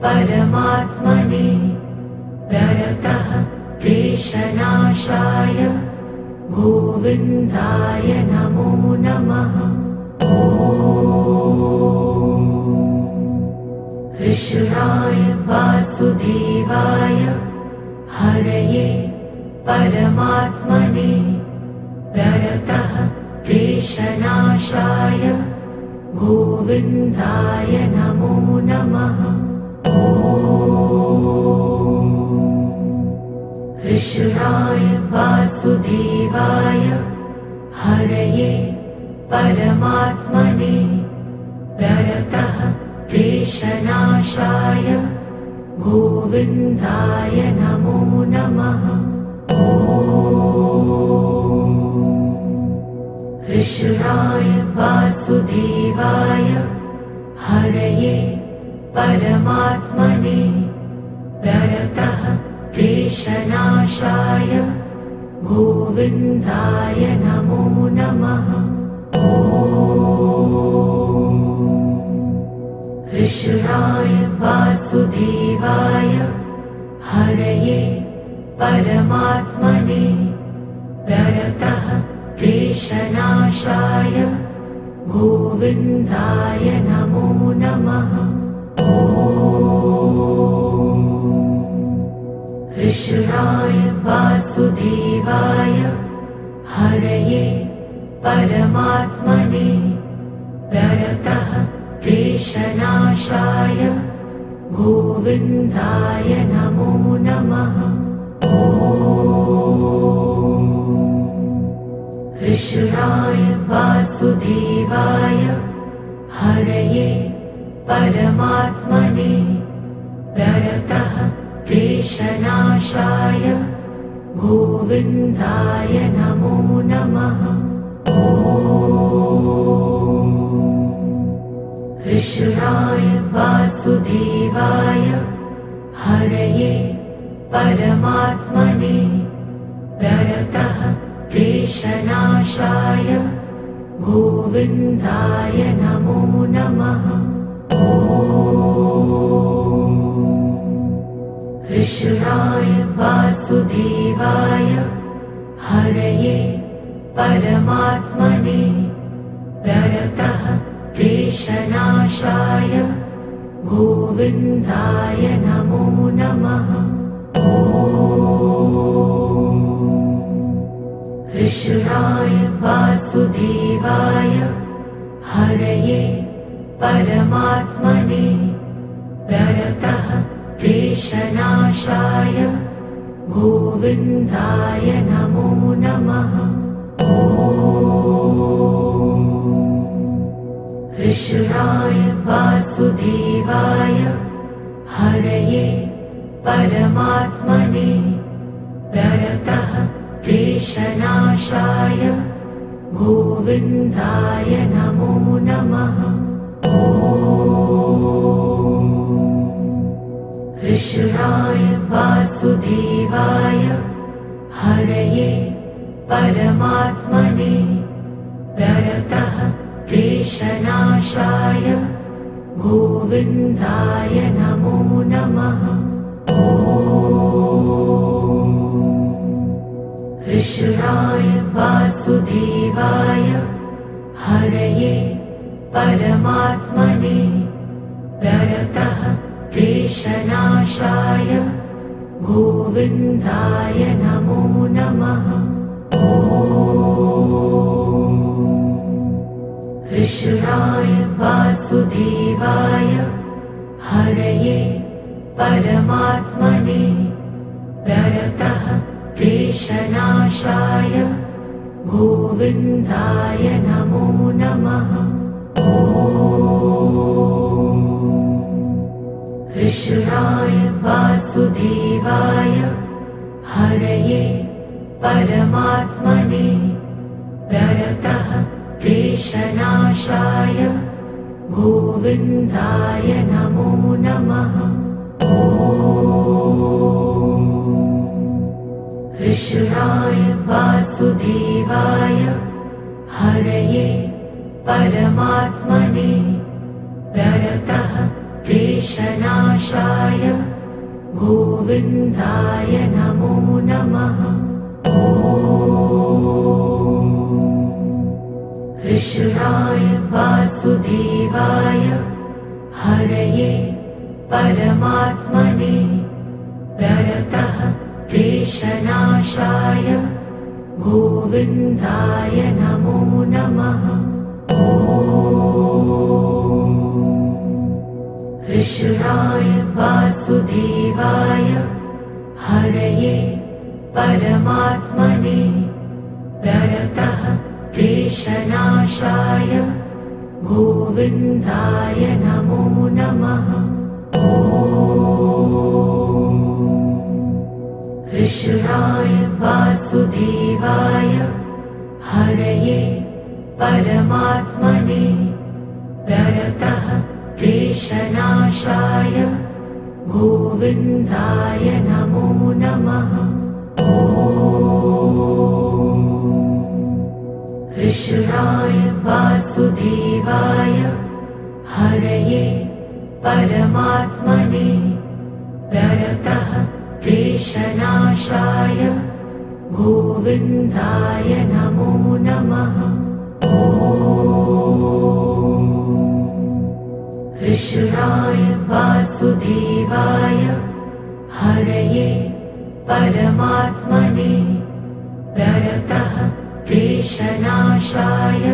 परमात्मने प्रणतः क्लेशनाशाय गोविन्दाय नमो नमः। कृष्णाय वासुदेवाय हरये परमात्मने प्रणतः क्लेशनाशाय गोविन्दाय नमो नमः। कृष्णाय वासुदेवाय हरये परमात्मने प्रणतः क्लेशनाशाय गोविन्दाय नमो नमः। कृष्णाय वासुदेवाय हरये परमात्मने प्रणतः क्लेशनाशाय गोविन्दाय नमो नमः। कृष्णाय वासुदेवाय हरये परमात्मने प्रणतः क्लेशनाशाय गोविन्दाय नमो नमः। कृष्णाय वासुदेवाय हरये परमात्मने प्रणतः क्लेशनाशाय गोविन्दाय नमो नमः। कृष्णाय वासुदेवाय हरये परमात्मने प्रणतः क्लेशनाशाय गोविन्दाय नमो नमः। कृष्णाय वासुदेवाय हरये परमात्मने प्रणतः क्लेशनाशाय गोविन्दाय नमो नमः। कृष्णाय वासुदेवाय हरये परमात्मने प्रणतः क्लेशनाशाय गोविन्दाय नमो नमः। कृष्णाय वासुदेवाय हरये परमात्मने प्रणतः क्लेशनाशाय गोविन्दाय नमो नमः। कृष्णाय वासुदेवाय हरये परमात्मने प्रणतः क्लेशनाशाय गोविन्दाय नमो नमः। कृष्णाय वासुदेवाय हरये परमात्मने प्रणतः क्लेशनाशाय गोविन्दाय नमो नमः। कृष्णाय वासुदेवाय हरये परमात्मने प्रणतः क्लेशनाशाय गोविन्दाय नमो नमः। कृष्णाय वासुदेवाय हरये परमात्मने प्रणतः क्लेशनाशाय गोविन्दाय नमो नमः। कृष्णाय वासुदेवाय हरये परमात्मने प्रणतः क्लेशनाशाय गोविन्दाय नमो नमः। कृष्णाय वासुदेवाय हरये परमात्मने प्रणतः क्लेशनाशाय गोविन्दाय नमो नमः। कृष्णाय वासुदेवाय हरये परमात्मने प्रणतः क्लेशनाशाय गोविन्दाय नमो नमः। कृष्णाय वासुदेवाय हरये परमात्मने प्रणतः क्लेशनाशाय गोविन्दाय नमो नमः। कृष्णाय वासुदेवाय हरये परमात्मने प्रणतः क्लेशनाशाय गोविन्दाय नमो नमः। कृष्णाय वासुदेवाय हरये परमात्मने प्रणतः क्लेशनाशाय गोविन्दाय नमो नमः। कृष्णाय वासुदेवाय हरये परमात्मने प्रणतः क्लेशनाशाय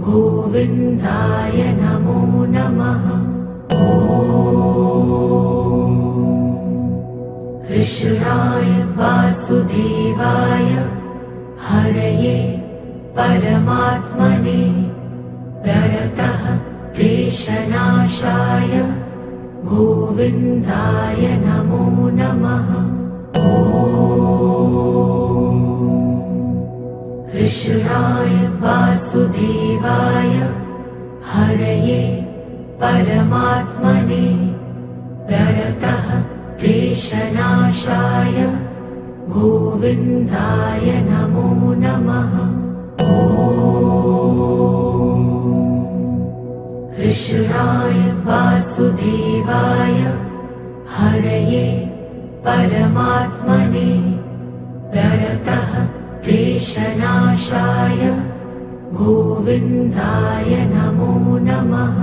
गोविन्दाय नमो नमः। कृष्णाय वासुदेवाय हरये परमात्मने प्रणतः क्लेशनाशाय गोविन्दाय नमो नमः। कृष्णाय वासुदेवाय हरये परमात्मने प्रणतः क्लेशनाशाय गोविन्दाय नमो नमः। कृष्णाय वासुदेवाय हरये परमात्मने प्रणतः क्लेशनाशाय गोविन्दाय नमो नमः।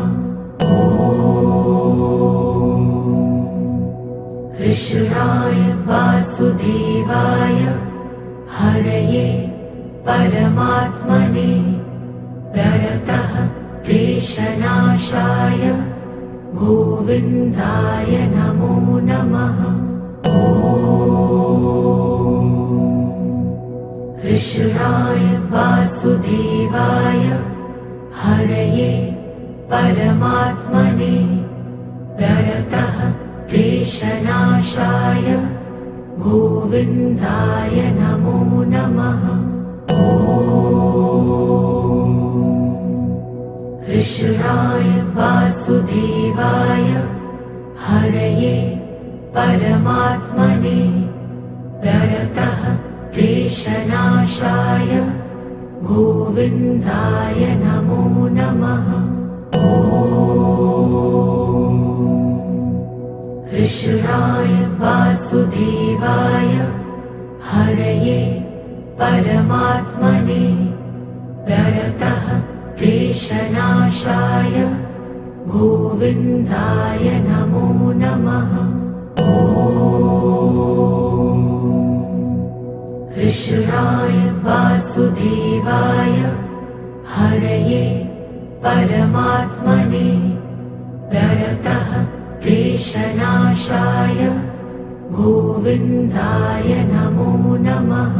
कृष्णाय वासुदेवाय हरये परमात्मने प्रणतः क्लेशनाशाय गोविन्दाय नमो नमः। कृष्णाय वासुदेवाय हरये परमात्मने प्रणतः क्लेशनाशाय गोविन्दाय नमो नमः। कृष्णाय वासुदेवाय हरये परमात्मने प्रणतः क्लेशनाशाय गोविन्दाय नमो नमः। कृष्णाय वासुदेवाय हरये परमात्मने प्रणतः क्लेशनाशाय गोविन्दाय नमो नमः। कृष्णाय वासुदेवाय हरये परमात्मने प्रणतः क्लेशनाशाय गोविन्दाय नमो नमः।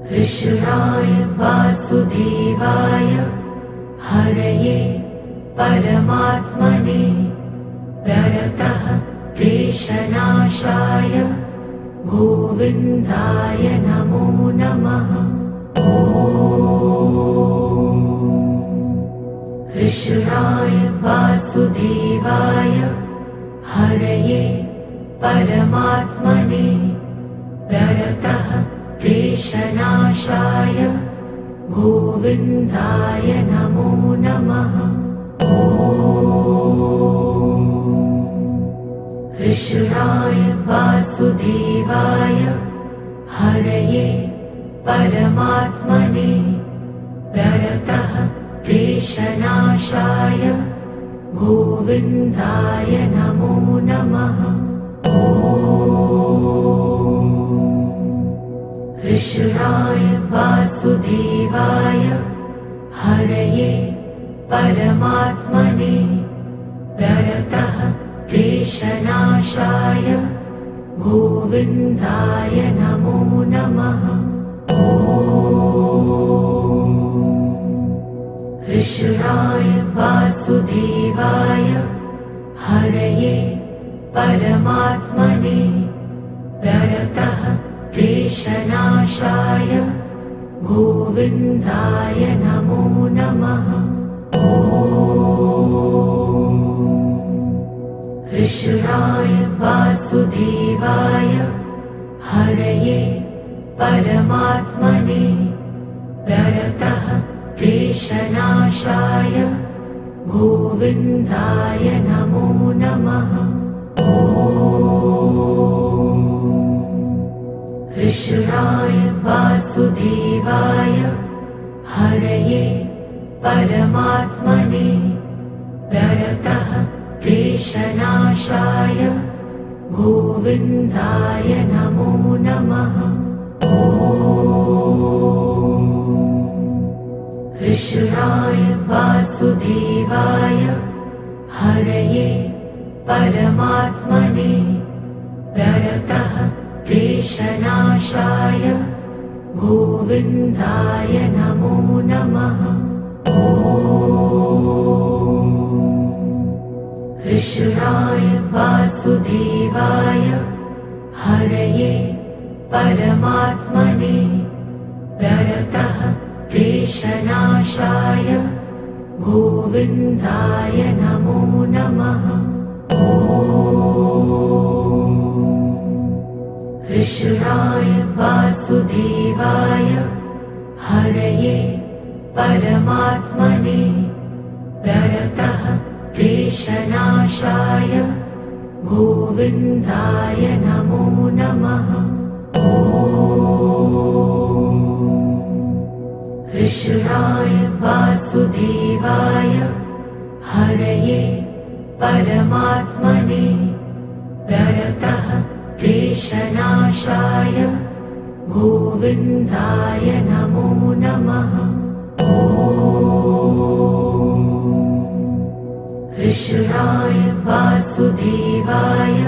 कृष्णाय वासुदेवाय हरये परमात्मने प्रणतः क्लेशनाशाय गोविन्दाय नमो नमः। कृष्णाय वासुदेवाय हरये परमात्मने प्रणतः क्लेशनाशाय गोविन्दाय नमो नमः। ॐ कृष्णाय वासुदेवाय हरये परमात्मने प्रणतः क्लेशनाशाय गोविन्दाय नमो नमः। ॐ कृष्णाय वासुदेवाय हरये परमात्मने प्रणतः क्लेशनाशाय गोविन्दाय नमो नमः। ॐ कृष्णाय वासुदेवाय हरये परमात्मने प्रणतः क्लेशनाशाय गोविन्दाय नमो नमः। ॐ कृष्णाय वासुदेवाय हरये परमात्मने प्रणतः क्लेशनाशाय गोविन्दाय नमो नमः। ॐ कृष्णाय वासुदेवाय हरये परमात्मने प्रणतः क्लेशनाशाय गोविन्दाय नमो नमः। ॐ कृष्णाय वासुदेवाय हरये परमात्मने प्रणतः क्लेशनाशाय गोविन्दाय नमो नमः। ॐ कृष्णाय वासुदेवाय हरये परमात्मने प्रणतः क्लेशनाशाय गोविन्दाय नमो नमः। ॐ कृष्णाय वासुदेवाय हरये परमात्मने प्रणतः क्लेशनाशाय गोविन्दाय नमो नमः। ॐ कृष्णाय वासुदेवाय हरये परमात्मने प्रणतः क्लेशनाशाय गोविन्दाय नमो नमः। ॐ कृष्णाय वासुदेवाय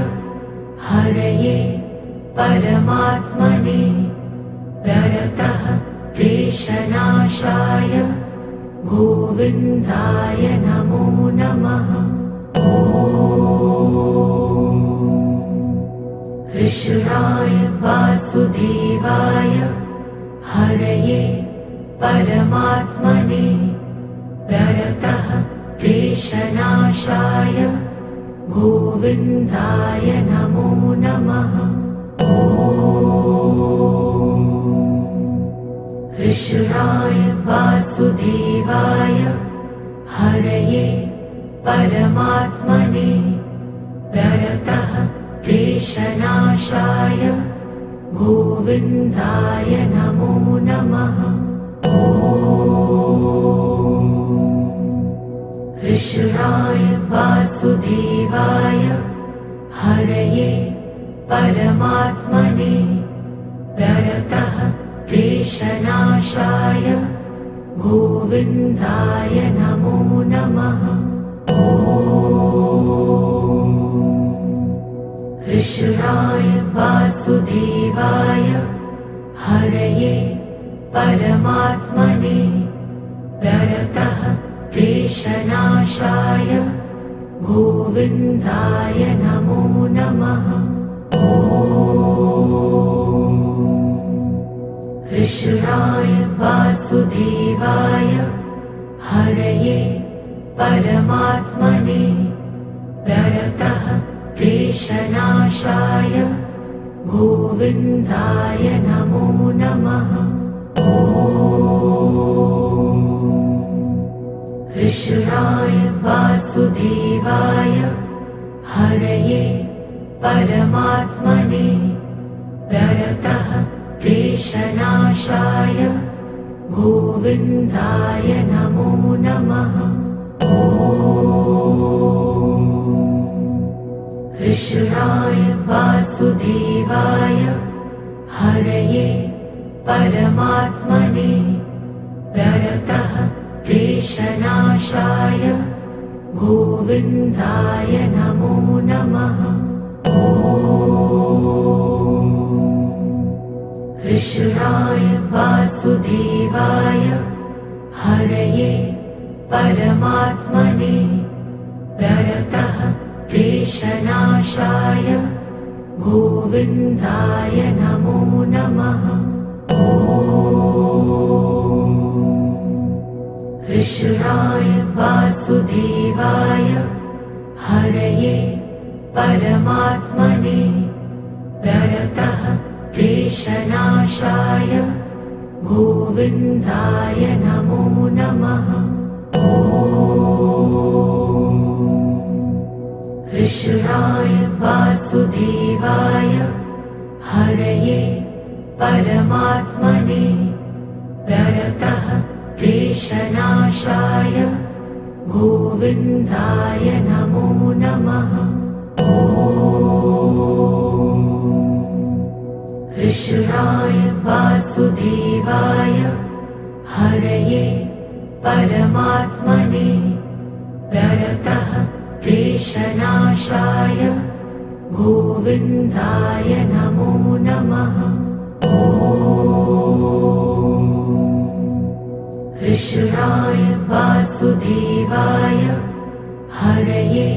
हरये परमात्मने प्रणतः क्लेशनाशाय गोविन्दाय नमो नमः। ॐ कृष्णाय वासुदेवाय हरये परमात्मने प्रणतः क्लेशनाशाय गोविन्दाय नमो नमः। ॐ कृष्णाय वासुदेवाय हरये परमात्मने प्रणतः क्लेशनाशाय गोविन्दाय नमो नमः। ॐ कृष्णाय वासुदेवाय हरये परमात्मने प्रणतः क्लेशनाशाय गोविन्दाय नमो नमः। ॐ कृष्णाय वासुदेवाय हरये परमात्मने प्रणतः क्लेशनाशाय गोविन्दाय नमो नमः। ॐ कृष्णाय वासुदेवाय हरये परमात्मने प्रणतः क्लेशनाशाय गोविन्दाय नमो नमः। ॐ कृष्णाय वासुदेवाय हरये परमात्मने प्रणतः क्लेशनाशाय गोविन्दाय नमो नमः। कृष्णाय वासुदेवाय हरये परमात्मने प्रणतः क्लेशनाशाय गोविन्दाय नमो नमः। कृष्णाय वासुदेवाय हरये परमात्मने प्रणतः क्लेशनाशाय गोविन्दाय नमो नमः। कृष्णाय वासुदेवाय हरये परमात्मने प्रणतः क्लेशनाशाय गोविन्दाय नमो नमः। कृष्णाय वासुदेवाय हरये परमात्मने प्रणतः क्लेशनाशाय गोविन्दाय नमो नमः। कृष्णाय वासुदेवाय हरये परमात्मने प्रणतः क्लेशनाशाय गोविन्दाय नमो नमः। कृष्णाय वासुदेवाय हरये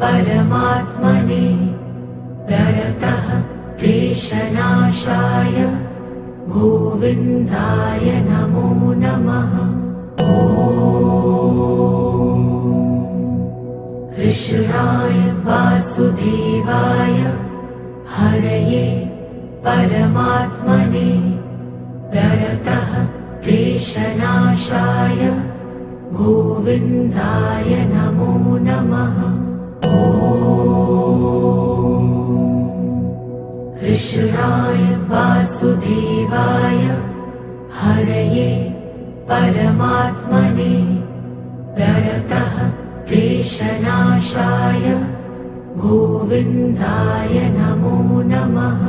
परमात्मने प्रणतः क्लेशनाशाय गोविन्दाय नमो नमः। कृष्णाय वासुदेवाय हरये परमात्मने प्रणतः क्लेशनाशाय गोविन्दाय नमो नमः। कृष्णाय वासुदेवाय हरये परमात्मने प्रणतः क्लेशनाशाय गोविन्दाय नमो नमः।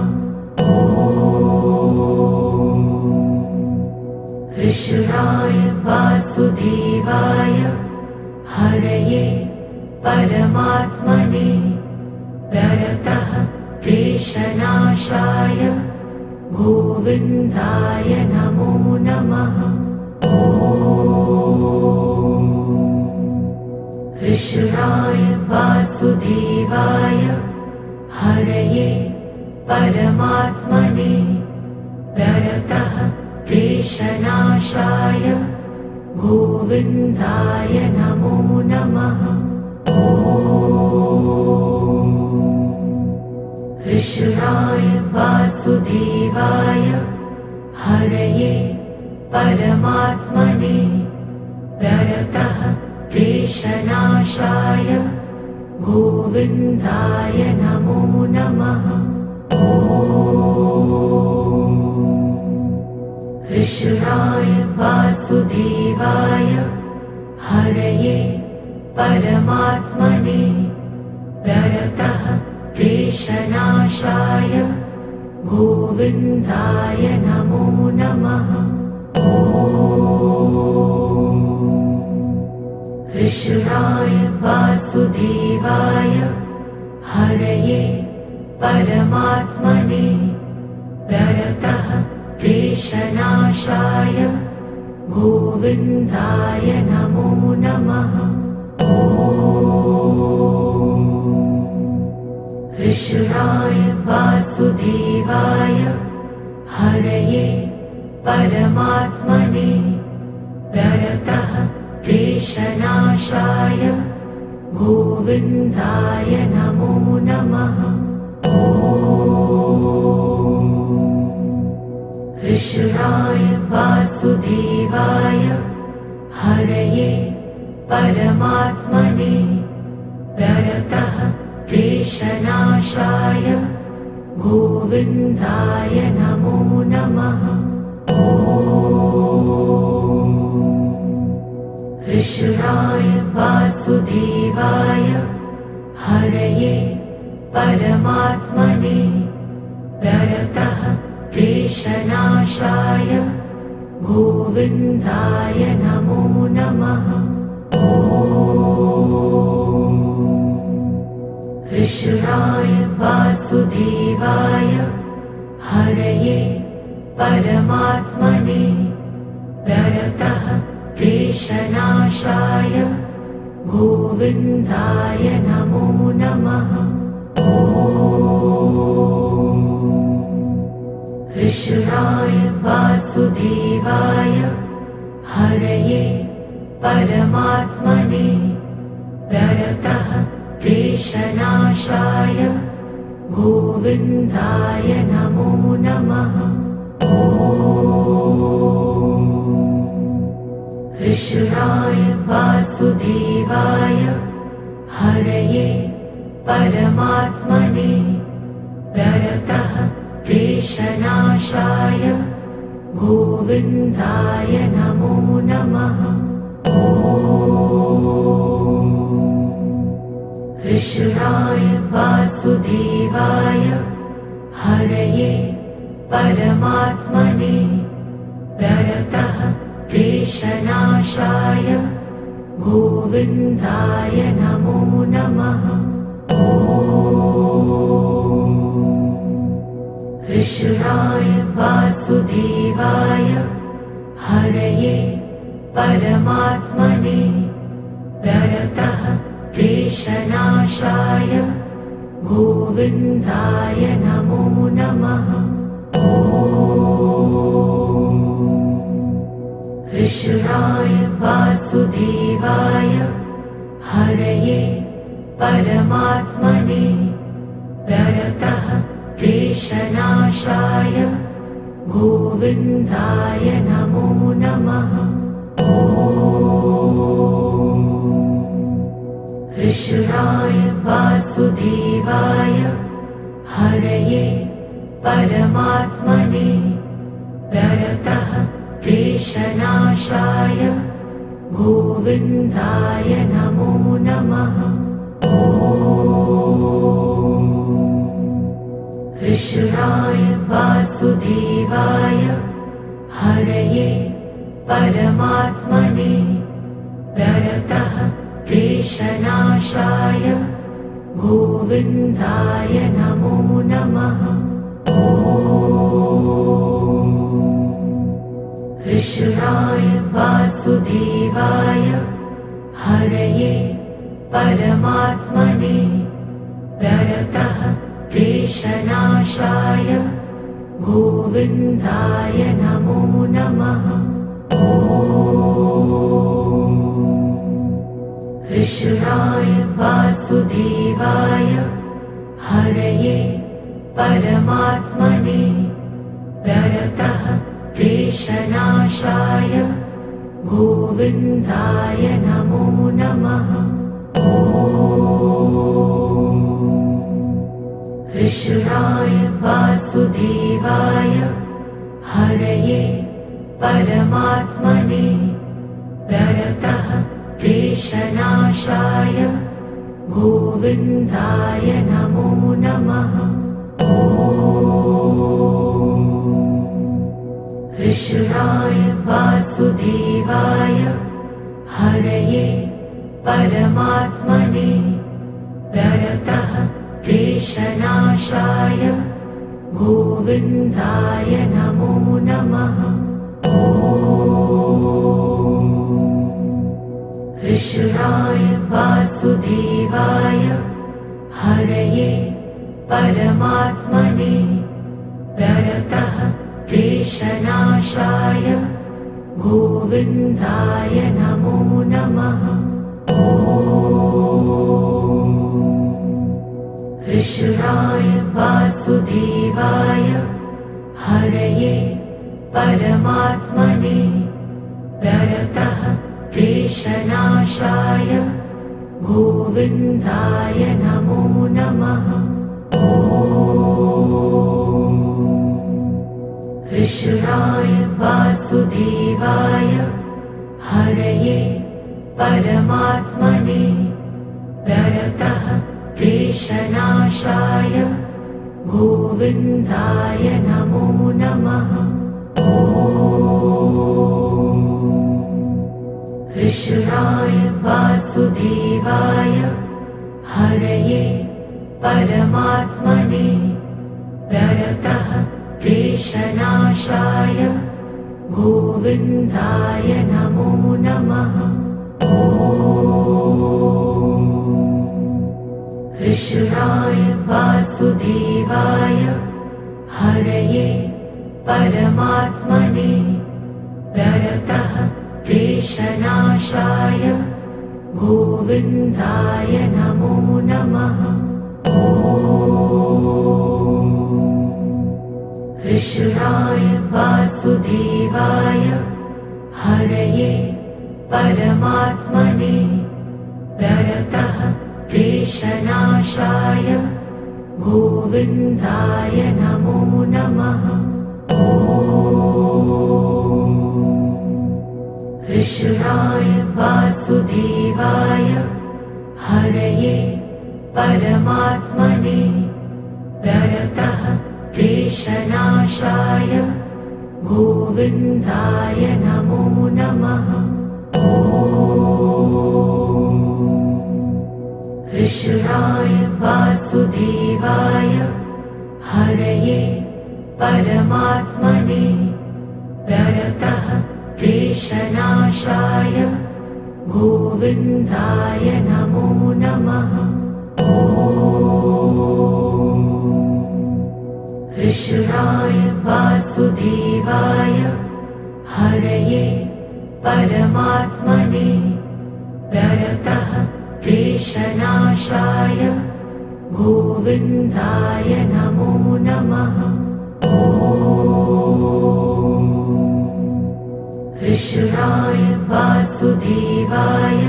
कृष्णाय वासुदेवाय हरये परमात्मने प्रणतः क्लेशनाशाय गोविन्दाय नमो नमः। कृष्णाय वासुदेवाय हरये परमात्मने प्रणतः क्लेशनाशाय गोविन्दाय नमो नमः। कृष्णाय वासुदेवाय हरये परमात्मने प्रणतः क्लेशनाशाय गोविन्दाय नमो नमः। कृष्णाय वासुदेवाय हरये परमात्मने प्रणतः क्लेशनाशाय गोविन्दाय नमो नमः। कृष्णाय वासुदेवाय हरये परमात्मने प्रणतः क्लेशनाशाय गोविन्दाय नमो नमः। कृष्णाय वासुदेवाय हरये परमात्मने प्रणतः क्लेशनाशाय गोविन्दाय नमो नमः। कृष्णाय हरये परमात्मने प्रणतः क्लेशनाशाय गोविन्दाय नमो नमः। कृष्णाय वासुदेवाय हरये परमात्मने प्रणतः क्लेशनाशाय गोविन्दाय नमो नमः। कृष्णाय वासुदेवाय हरये परमात्मने प्रणतः क्लेशनाशाय गोविन्दाय नमो नमः। कृष्णाय वासुदेवाय हरये परमात्मने प्रणतः क्लेशनाशाय गोविन्दाय नमो नमः। कृष्णाय वासुदेवाय हरये परमात्मने प्रणतः क्लेशनाशाय गोविन्दाय नमो नमः। कृष्णाय वासुदेवाय हरये परमात्मने प्रणतः क्लेशनाशाय गोविन्दाय नमो नमः। कृष्णाय वासुदेवाय हरये परमात्मने प्रणतः क्लेशनाशाय गोविन्दाय नमो नमः। कृष्णाय वासुदेवाय हरये परमात्मने प्रणतः क्लेशनाशाय गोविन्दाय नमो नमः। कृष्णाय वासुदेवाय हरये परमात्मने प्रणतः क्लेशनाशाय गोविन्दाय नमो नमः। कृष्णाय वासुदेवाय हरये परमात्मने प्रणतः क्लेशनाशाय गोविन्दाय नमो नमः। कृष्णाय वासुदेवाय हरये परमात्मने प्रणतः क्लेशनाशाय गोविन्दाय नमो नमः। कृष्णाय वासुदेवाय हरये परमात्मने प्रणतः क्लेशनाशाय गोविन्दाय नमो नमः। कृष्णाय वासुदेवाय हरये परमात्मने प्रणतः क्लेशनाशाय गोविन्दाय नमो नमः। कृष्णाय वासुदेवाय हरये परमात्मने प्रणतः क्लेशनाशाय गोविन्दाय नमो नमः। कृष्णाय वासुदेवाय हरये परमात्मने प्रणतः क्लेशनाशाय गोविन्दाय नमो नमः। कृष्णाय वासुदेवाय हरये परमात्मने प्रणतः क्लेशनाशाय गोविन्दाय नमो नमः। ॐ कृष्णाय वासुदेवाय हरये परमात्मने प्रणतः क्लेशनाशाय गोविन्दाय नमो नमः। ॐ कृष्णाय वासुदेवाय हरये परमात्मने प्रणतः क्लेशनाशाय गोविन्दाय नमो नमः। ॐ कृष्णाय वासुदेवाय हरये परमात्मने प्रणतः क्लेशनाशाय गोविन्दाय नमो नमः। ॐ कृष्णाय वासुदेवाय हरये परमात्मने प्रणतः क्लेशनाशाय गोविन्दाय नमो नमः। ॐ कृष्णाय वासुदेवाय हरये परमात्मने प्रणतः क्लेशनाशाय गोविन्दाय नमो नमः। ॐ कृष्णाय वासुदेवाय हरये परमात्मने प्रणतः क्लेशनाशाय गोविन्दाय नमो नमः। ॐ कृष्णाय वासुदेवाय हरये परमात्मने प्रणतः क्लेशनाशाय गोविन्दाय नमो नमः। ॐ कृष्णाय वासुदेवाय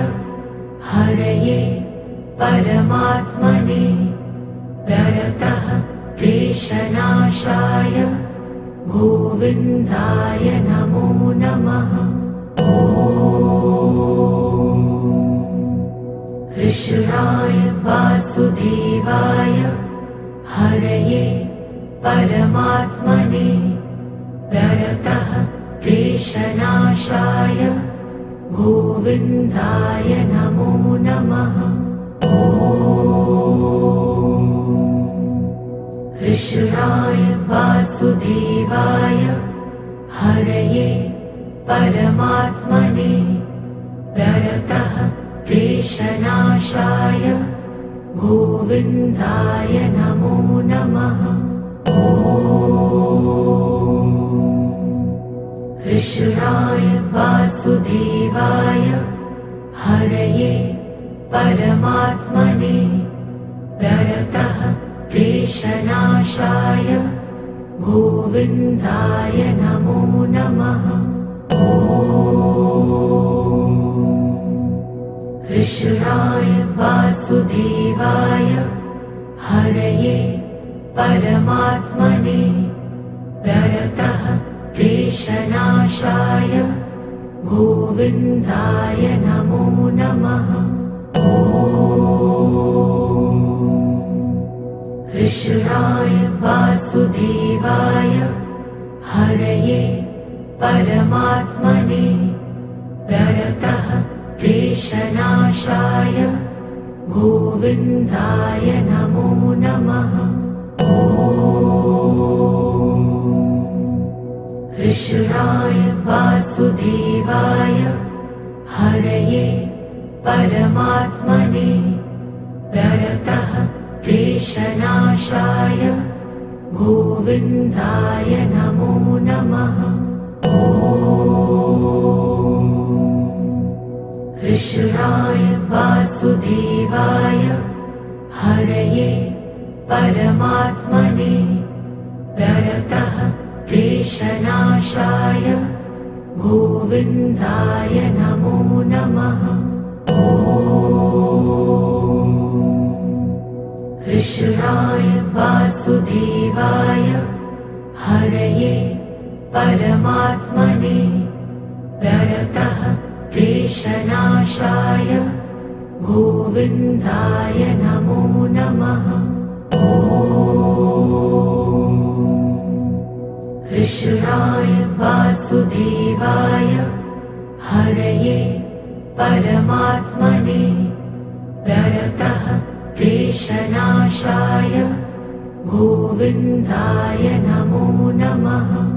हरये परमात्मने प्रणतः क्लेशनाशाय गोविन्दाय नमो नमः। ॐ कृष्णाय वासुदेवाय हरये परमात्मने प्रणतः क्लेशनाशाय गोविन्दाय नमो नमः। ॐ कृष्णाय वासुदेवाय हरये परमात्मने प्रणतः क्लेशनाशाय गोविन्दाय नमो नमः। ॐ कृष्णाय वासुदेवाय हरये परमात्मने प्रणतः क्लेशनाशाय गोविन्दाय नमो नमः। ॐ कृष्णाय वासुदेवाय हरये परमात्मने प्रणतः क्लेशनाशाय गोविन्दाय नमो नमः। ॐ कृष्णाय वासुदेवाय हरये परमात्मने प्रणतः क्लेशनाशाय गोविन्दाय नमो नमः। ॐ कृष्णाय वासुदेवाय हरये परमात्मने प्रणतः क्लेशनाशाय गोविन्दाय नमो नमः। ॐ कृष्णाय वासुदेवाय हरये परमात्मने प्रणतः क्लेशनाशाय गोविन्दाय नमो नमः। कृष्णाय वासुदेवाय हरये परमात्मने प्रणतः क्लेशनाशाय गोविन्दाय नमो नमः। कृष्णाय वासुदेवाय हरये परमात्मने प्रणतः क्लेशनाशाय गोविन्दाय नमो नमः।